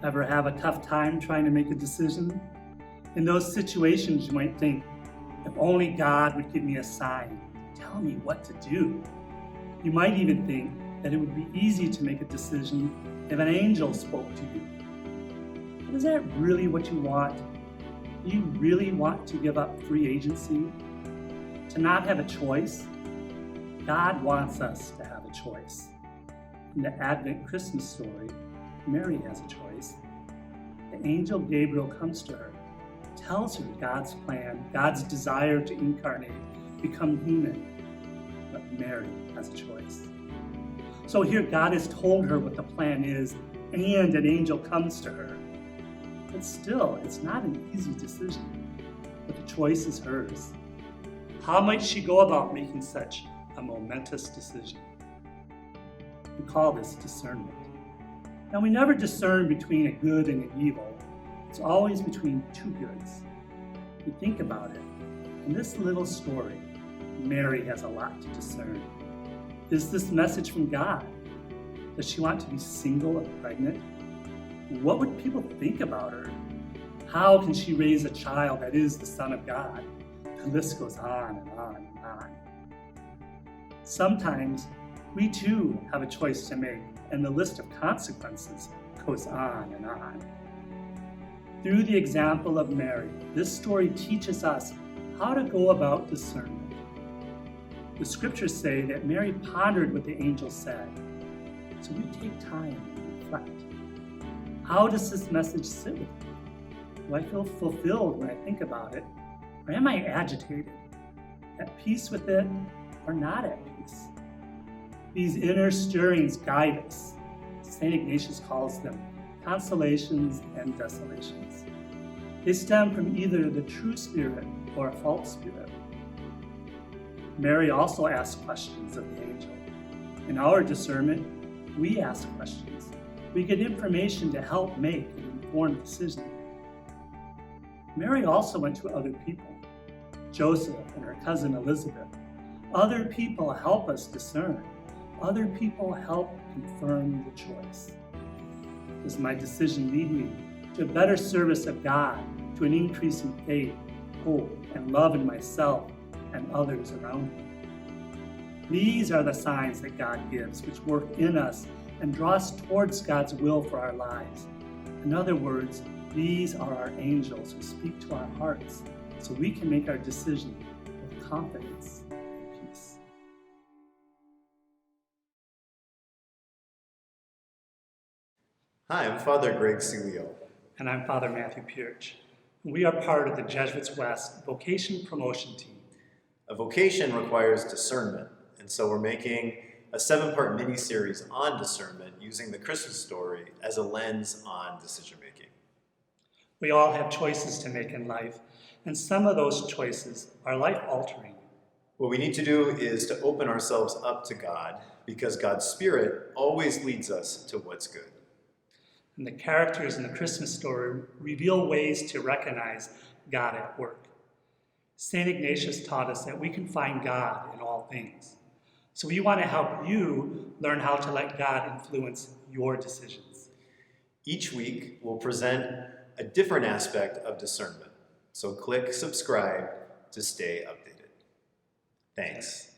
Ever have a tough time trying to make a decision? In those situations, you might think, if only God would give me a sign, tell me what to do. You might even think that it would be easy to make a decision if an angel spoke to you. But is that really what you want? Do you really want to give up free agency? To not have a choice? God wants us to have a choice. In the Advent Christmas story, Mary has a choice. The angel Gabriel comes to her, tells her God's plan, God's desire to incarnate, become human. But Mary has a choice. So here God has told her what the plan is, and an angel comes to her. But still, it's not an easy decision, but the choice is hers. How might she go about making such a momentous decision? We call this discernment. Now, we never discern between a good and an evil. It's always between two goods. If you think about it, in this little story, Mary has a lot to discern. Is this message from God? Does she want to be single and pregnant? What would people think about her? How can she raise a child that is the Son of God? The list goes on and on and on. Sometimes we too have a choice to make, and the list of consequences goes on and on. Through the example of Mary, this story teaches us how to go about discernment. The scriptures say that Mary pondered what the angel said, so we take time and reflect. How does this message sit with me? Do I feel fulfilled when I think about it? Or am I agitated? At peace with it or not at peace? These inner stirrings guide us. St. Ignatius calls them consolations and desolations. They stem from either the true spirit or a false spirit. Mary also asked questions of the angel. In our discernment, we ask questions. We get information to help make an informed decision. Mary also went to other people, Joseph and her cousin Elizabeth. Other people help us discern. Other people help confirm the choice. Does my decision lead me to a better service of God, to an increase in faith, hope, and love in myself and others around me? These are the signs that God gives, which work in us and draw us towards God's will for our lives. In other words, these are our angels who speak to our hearts so we can make our decision with confidence and peace. Hi, I'm Father Greg Celio. And I'm Father Matthew Pierce. We are part of the Jesuits West Vocation Promotion Team. A vocation requires discernment, and so we're making a 7-part mini-series on discernment using the Christmas story as a lens on decision-making. We all have choices to make in life, and some of those choices are life-altering. What we need to do is to open ourselves up to God, because God's Spirit always leads us to what's good. And the characters in the Christmas story reveal ways to recognize God at work. St. Ignatius taught us that we can find God in all things. So we want to help you learn how to let God influence your decisions. Each week, we'll present a different aspect of discernment. So click subscribe to stay updated. Thanks.